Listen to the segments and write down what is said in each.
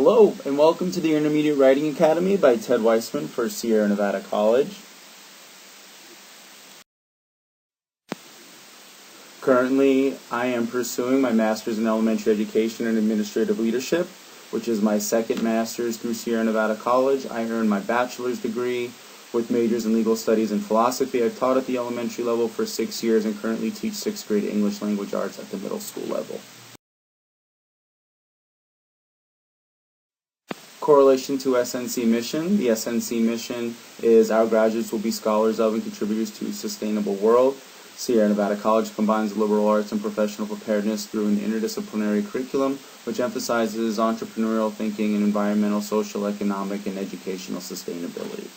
Hello, and welcome to the Intermediate Writing Academy by Ted Weisman for Sierra Nevada College. Currently, I am pursuing my Master's in Elementary Education and Administrative Leadership, which is my second Master's through Sierra Nevada College. I earned my bachelor's degree with majors in legal studies and philosophy. I've taught at the elementary level for 6 years and currently teach 6th grade English language arts at the middle school level. Correlation to SNC mission. The SNC mission is our graduates will be scholars of and contributors to a sustainable world. Sierra Nevada College combines liberal arts and professional preparedness through an interdisciplinary curriculum which emphasizes entrepreneurial thinking and environmental, social, economic, and educational sustainability.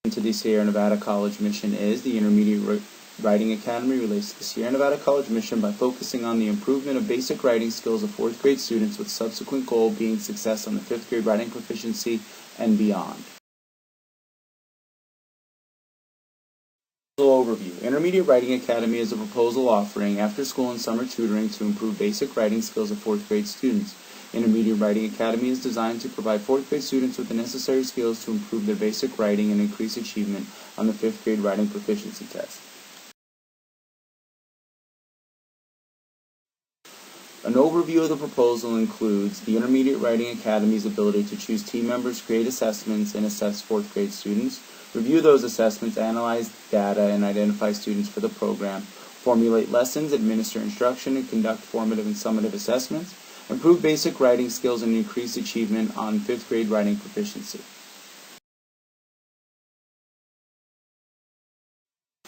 To the Sierra Nevada College mission is the Intermediate Writing Academy relates to the Sierra Nevada College mission by focusing on the improvement of basic writing skills of 4th grade students with subsequent goal being success on the 5th grade writing proficiency and beyond. Overview. Intermediate Writing Academy is a proposal offering after-school and summer tutoring to improve basic writing skills of 4th grade students. Intermediate Writing Academy is designed to provide 4th grade students with the necessary skills to improve their basic writing and increase achievement on the 5th grade writing proficiency test. An overview of the proposal includes the Intermediate Writing Academy's ability to choose team members, create assessments, and assess 4th grade students, review those assessments, analyze data, and identify students for the program, formulate lessons, administer instruction, and conduct formative and summative assessments, improve basic writing skills, and increase achievement on 5th grade writing proficiency.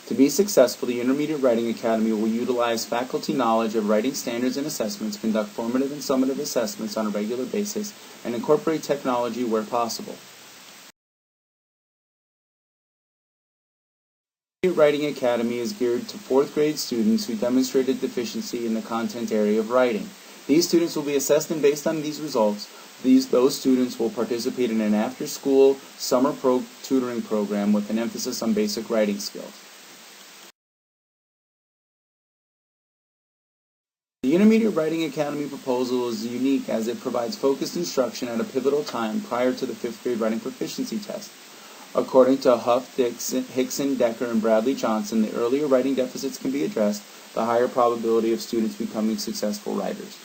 To be successful, the Intermediate Writing Academy will utilize faculty knowledge of writing standards and assessments, conduct formative and summative assessments on a regular basis, and incorporate technology where possible. The Intermediate Writing Academy is geared to 4th grade students who demonstrated deficiency in the content area of writing. These students will be assessed, and based on these results, those students will participate in an after-school summer tutoring program with an emphasis on basic writing skills. The Intermediate Writing Academy proposal is unique as it provides focused instruction at a pivotal time prior to the 5th grade writing proficiency test. According to Huff, Hickson, Decker, and Bradley Johnson, the earlier writing deficits can be addressed, the higher probability of students becoming successful writers.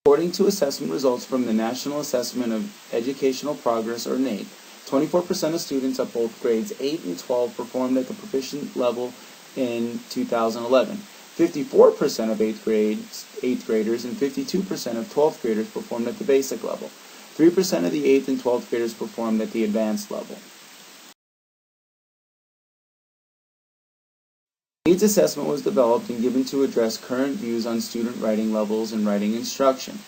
According to assessment results from the National Assessment of Educational Progress, or NAEP, 24% of students at both grades 8 and 12 performed at the proficient level in 2011. 54% of 8th graders and 52% of 12th graders performed at the basic level. 3% of the 8th and 12th graders performed at the advanced level. Needs assessment was developed and given to address current views on student writing levels and writing instruction.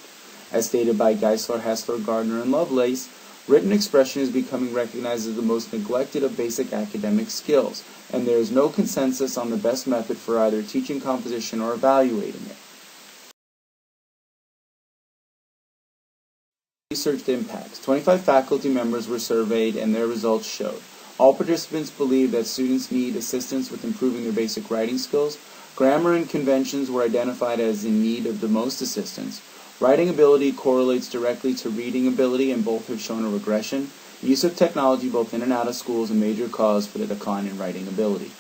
As stated by Geisler, Hessler, Gardner, and Lovelace, written expression is becoming recognized as the most neglected of basic academic skills, and there is no consensus on the best method for either teaching composition or evaluating it. Research impacts. 25 faculty members were surveyed and their results showed. All participants believe that students need assistance with improving their basic writing skills. Grammar and conventions were identified as in need of the most assistance. Writing ability correlates directly to reading ability, and both have shown a regression. Use of technology both in and out of school is a major cause for the decline in writing ability.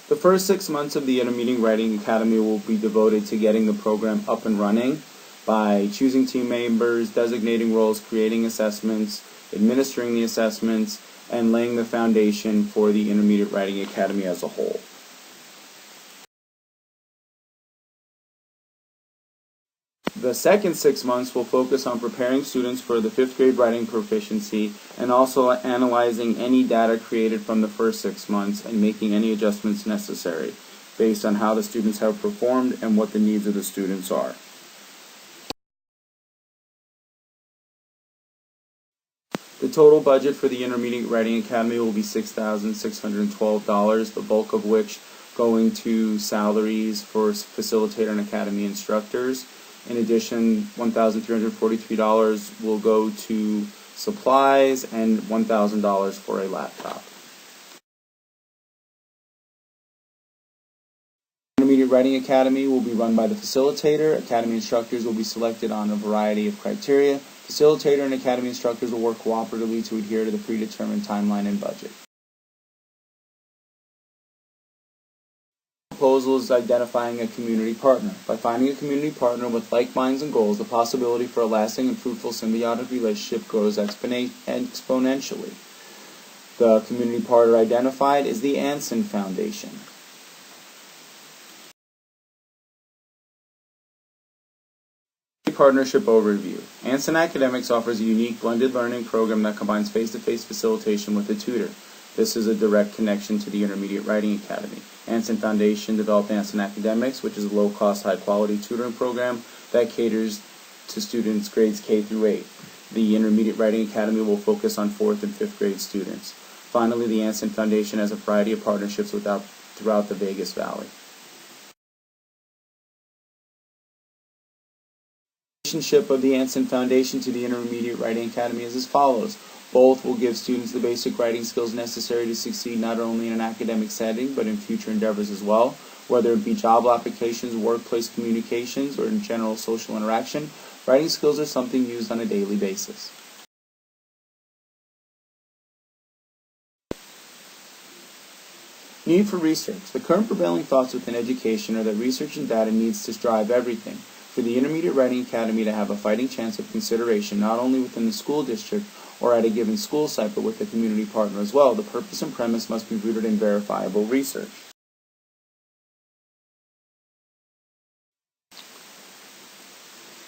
The first 6 months of the Intermediate Writing Academy will be devoted to getting the program up and running by choosing team members, designating roles, creating assessments, administering the assessments, and laying the foundation for the Intermediate Writing Academy as a whole. The second 6 months will focus on preparing students for the 5th grade writing proficiency and also analyzing any data created from the first 6 months and making any adjustments necessary based on how the students have performed and what the needs of the students are. The total budget for the Intermediate Writing Academy will be $6,612, the bulk of which going to salaries for facilitator and academy instructors. In addition, $1,343 will go to supplies and $1,000 for a laptop. Writing Academy will be run by the facilitator. Academy instructors will be selected on a variety of criteria. Facilitator and Academy instructors will work cooperatively to adhere to the predetermined timeline and budget. The proposal is identifying a community partner. By finding a community partner with like minds and goals, the possibility for a lasting and fruitful symbiotic relationship grows exponentially. The community partner identified is the Anson Foundation. Partnership overview. Anson Academics offers a unique blended learning program that combines face-to-face facilitation with a tutor. This is a direct connection to the Intermediate Writing Academy. Anson Foundation developed Anson Academics, which is a low-cost, high-quality tutoring program that caters to students grades K through 8. The Intermediate Writing Academy will focus on 4th and 5th grade students. Finally, the Anson Foundation has a variety of partnerships throughout the Vegas Valley. The relationship of the Anson Foundation to the Intermediate Writing Academy is as follows. Both will give students the basic writing skills necessary to succeed not only in an academic setting but in future endeavors as well. Whether it be job applications, workplace communications, or in general social interaction, writing skills are something used on a daily basis. Need for research. The current prevailing thoughts within education are that research and data needs to drive everything. For the Intermediate Writing Academy to have a fighting chance of consideration not only within the school district or at a given school site but with a community partner as well, the purpose and premise must be rooted in verifiable research.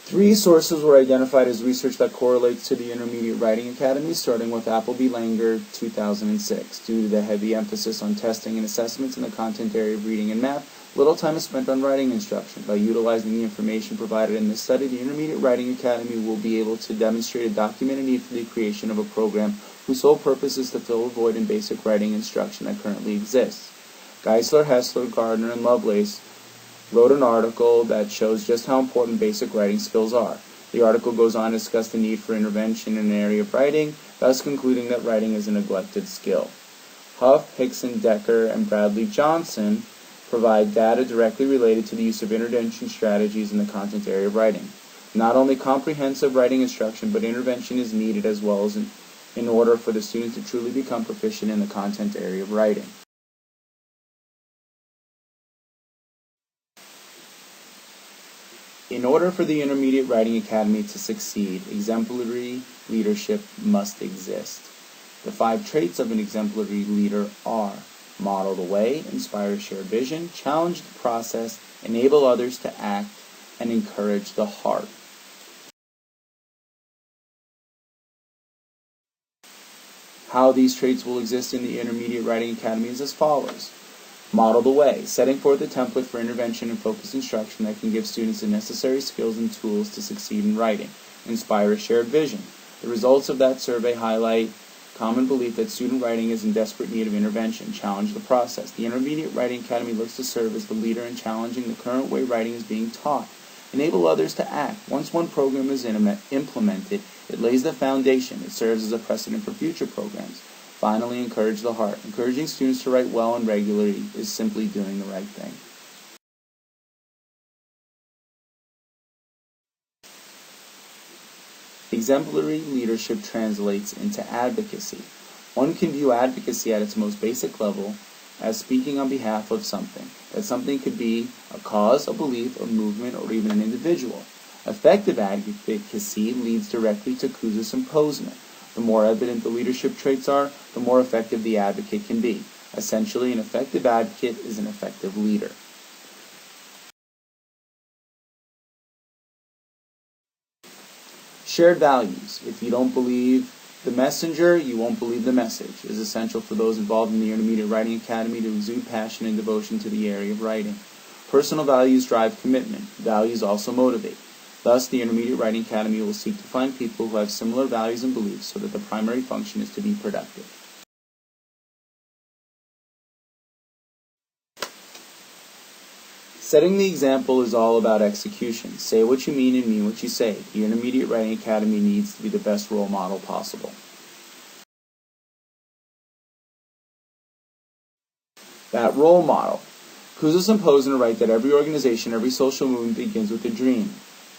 Three sources were identified as research that correlates to the Intermediate Writing Academy, starting with Appleby Langer, 2006. Due to the heavy emphasis on testing and assessments in the content area of reading and math, little time is spent on writing instruction. By utilizing the information provided in this study, the Intermediate Writing Academy will be able to demonstrate a documented need for the creation of a program whose sole purpose is to fill a void in basic writing instruction that currently exists. Geisler, Hessler, Gardner, and Lovelace wrote an article that shows just how important basic writing skills are. The article goes on to discuss the need for intervention in an area of writing, thus concluding that writing is a neglected skill. Huff, Hickson, Decker, and Bradley Johnson provide data directly related to the use of intervention strategies in the content area of writing. Not only comprehensive writing instruction, but intervention is needed as well as in order for the student to truly become proficient in the content area of writing. In order for the Intermediate Writing Academy to succeed, exemplary leadership must exist. The 5 traits of an exemplary leader are: model the way, inspire a shared vision, challenge the process, enable others to act, and encourage the heart. How these traits will exist in the Intermediate Writing Academy is as follows. Model the way, setting forth a template for intervention and focused instruction that can give students the necessary skills and tools to succeed in writing. Inspire a shared vision. The results of that survey highlight common belief that student writing is in desperate need of intervention. Challenge the process. The Intermediate Writing Academy looks to serve as the leader in challenging the current way writing is being taught. Enable others to act. Once one program is implemented, it lays the foundation. It serves as a precedent for future programs. Finally, encourage the heart. Encouraging students to write well and regularly is simply doing the right thing. Exemplary leadership translates into advocacy. One can view advocacy at its most basic level as speaking on behalf of something. That something could be a cause, a belief, a movement, or even an individual. Effective advocacy leads directly to casus imposement. The more evident the leadership traits are, the more effective the advocate can be. Essentially, an effective advocate is an effective leader. Shared values. If you don't believe the messenger, you won't believe the message. It is essential for those involved in the Intermediate Writing Academy to exude passion and devotion to the area of writing. Personal values drive commitment. Values also motivate. Thus, the Intermediate Writing Academy will seek to find people who have similar values and beliefs so that the primary function is to be productive. Setting the example is all about execution. Say what you mean and mean what you say. The Intermediate Writing Academy needs to be the best role model possible. That role model. Kouzes and Posner write that every organization, every social movement begins with a dream.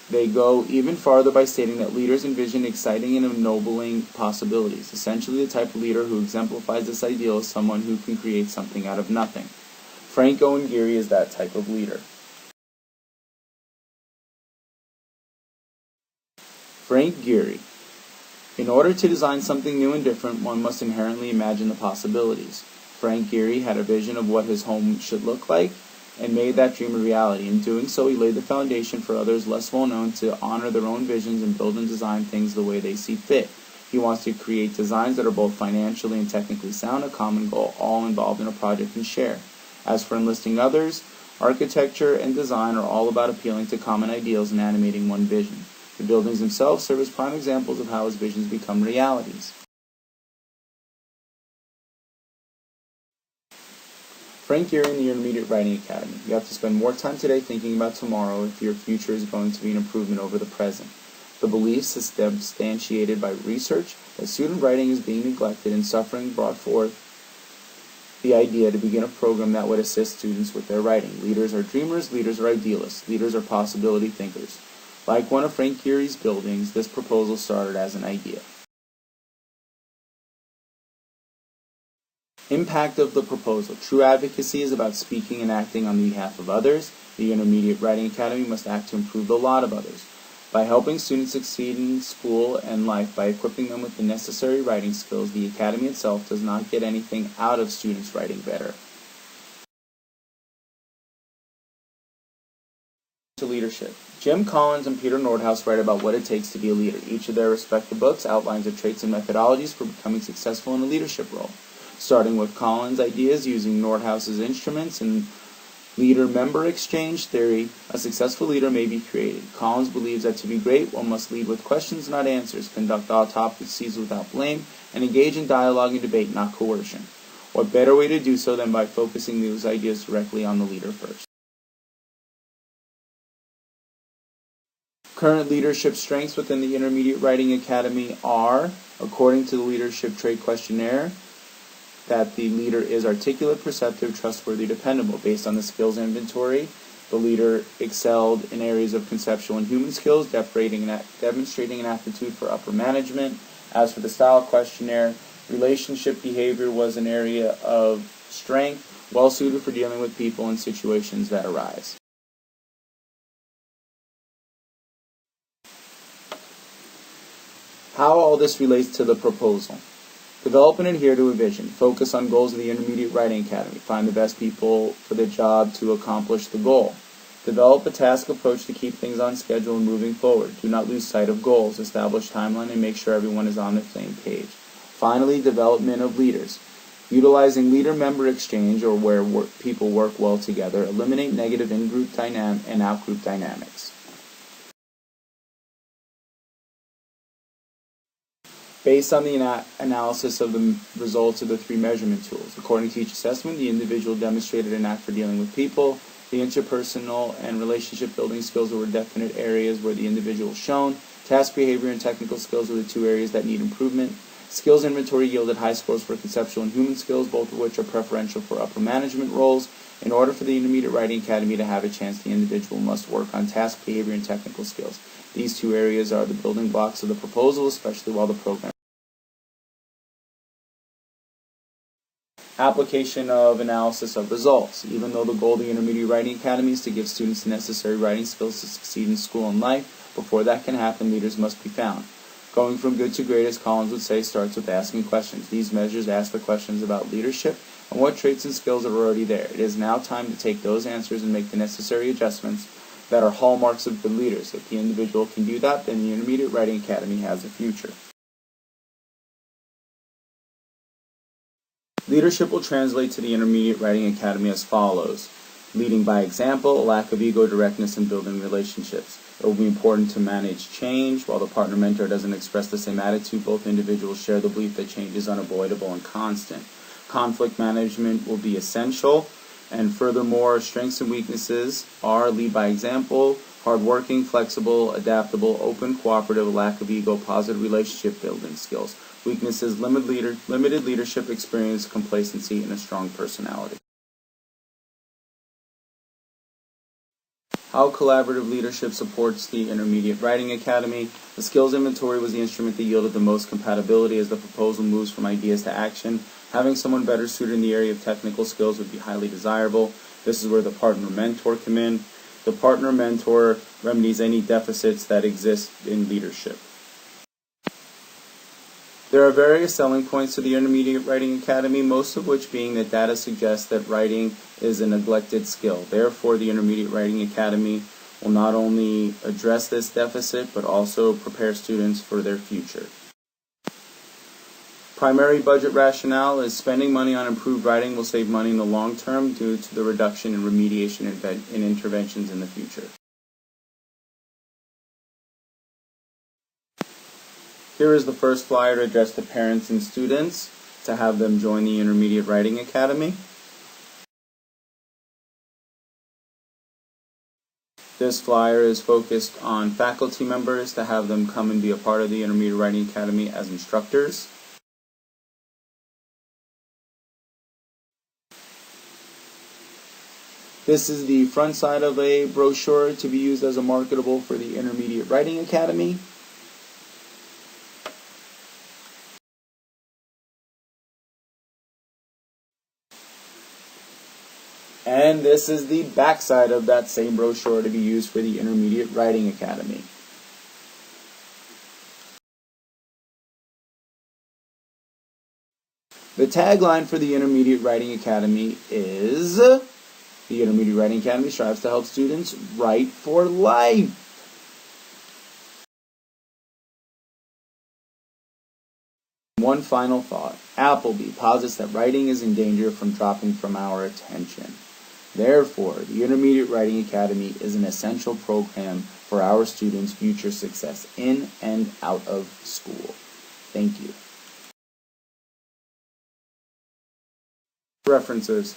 They go even farther by stating that leaders envision exciting and ennobling possibilities. Essentially, the type of leader who exemplifies this ideal is someone who can create something out of nothing. Frank Owen Geary is that type of leader. Frank Geary. In order to design something new and different, one must inherently imagine the possibilities. Frank Geary had a vision of what his home should look like and made that dream a reality. In doing so, he laid the foundation for others less well known to honor their own visions and build and design things the way they see fit. He wants to create designs that are both financially and technically sound, a common goal, all involved in a project and share. As for enlisting others, architecture and design are all about appealing to common ideals and animating one vision. The buildings themselves serve as prime examples of how his visions become realities. Frank Geary in the Intermediate Writing Academy. You have to spend more time today thinking about tomorrow if your future is going to be an improvement over the present. The belief, substantiated by research, that student writing is being neglected and suffering brought forth the idea to begin a program that would assist students with their writing. Leaders are dreamers, leaders are idealists, leaders are possibility thinkers. Like one of Frank Geary's buildings, this proposal started as an idea. Impact of the proposal. True advocacy is about speaking and acting on behalf of others. The Intermediate Writing Academy must act to improve the lot of others. By helping students succeed in school and life by equipping them with the necessary writing skills, the Academy itself does not get anything out of students writing better. To leadership. Jim Collins and Peter Nordhaus write about what it takes to be a leader. Each of their respective books outlines the traits and methodologies for becoming successful in a leadership role. Starting with Collins' ideas using Nordhaus's instruments and leader-member exchange theory, a successful leader may be created. Collins believes that to be great, one must lead with questions, not answers, conduct autopsies without blame, and engage in dialogue and debate, not coercion. What better way to do so than by focusing those ideas directly on the leader first? Current leadership strengths within the Intermediate Writing Academy are, according to the Leadership Trait Questionnaire, that the leader is articulate, perceptive, trustworthy, dependable. Based on the skills inventory, the leader excelled in areas of conceptual and human skills, demonstrating an aptitude for upper management. As for the style questionnaire, relationship behavior was an area of strength, well suited for dealing with people and situations that arise. How all this relates to the proposal. Develop and adhere to a vision. Focus on goals of the Intermediate Writing Academy. Find the best people for the job to accomplish the goal. Develop a task approach to keep things on schedule and moving forward. Do not lose sight of goals. Establish timeline and make sure everyone is on the same page. Finally, development of leaders. Utilizing leader-member exchange, or where people work well together. Eliminate negative in-group and out-group dynamics. Based on the analysis of the results of the 3 measurement tools. According to each assessment, the individual demonstrated an knack for dealing with people. The interpersonal and relationship building skills were definite areas where the individual shone. Task behavior and technical skills were the 2 areas that need improvement. Skills inventory yielded high scores for conceptual and human skills, both of which are preferential for upper management roles. In order for the Intermediate Writing Academy to have a chance, the individual must work on task behavior and technical skills. These 2 areas are the building blocks of the proposal, especially while the program. Application of analysis of results. Even though the goal of the Intermediate Writing Academy is to give students the necessary writing skills to succeed in school and life, before that can happen, leaders must be found. Going from good to great, as Collins would say, starts with asking questions. These measures ask the questions about leadership and what traits and skills are already there. It is now time to take those answers and make the necessary adjustments that are hallmarks of good leaders. If the individual can do that, then the Intermediate Writing Academy has a future. Leadership will translate to the Intermediate Writing Academy as follows. Leading by example, a lack of ego, directness, and building relationships. It will be important to manage change. While the partner mentor doesn't express the same attitude, both individuals share the belief that change is unavoidable and constant. Conflict management will be essential. And furthermore, strengths and weaknesses are lead by example, hardworking, flexible, adaptable, open, cooperative, lack of ego, positive relationship building skills. Weaknesses, limited leadership experience, complacency, and a strong personality. How collaborative leadership supports the Intermediate Writing Academy. The skills inventory was the instrument that yielded the most compatibility as the proposal moves from ideas to action. Having someone better suited in the area of technical skills would be highly desirable. This is where the partner-mentor come in. The partner-mentor remedies any deficits that exist in leadership. There are various selling points to the Intermediate Writing Academy, most of which being that data suggests that writing is a neglected skill. Therefore, the Intermediate Writing Academy will not only address this deficit, but also prepare students for their future. Primary budget rationale is spending money on improved writing will save money in the long term due to the reduction in remediation and interventions in the future. Here is the first flyer to address to parents and students to have them join the Intermediate Writing Academy. This flyer is focused on faculty members to have them come and be a part of the Intermediate Writing Academy as instructors. This is the front side of a brochure to be used as a marketable for the Intermediate Writing Academy. And this is the back side of that same brochure to be used for the Intermediate Writing Academy. The tagline for the Intermediate Writing Academy is, the Intermediate Writing Academy strives to help students write for life. One final thought. Appleby posits that writing is in danger from dropping from our attention. Therefore, the Intermediate Writing Academy is an essential program for our students' future success in and out of school. Thank you. References.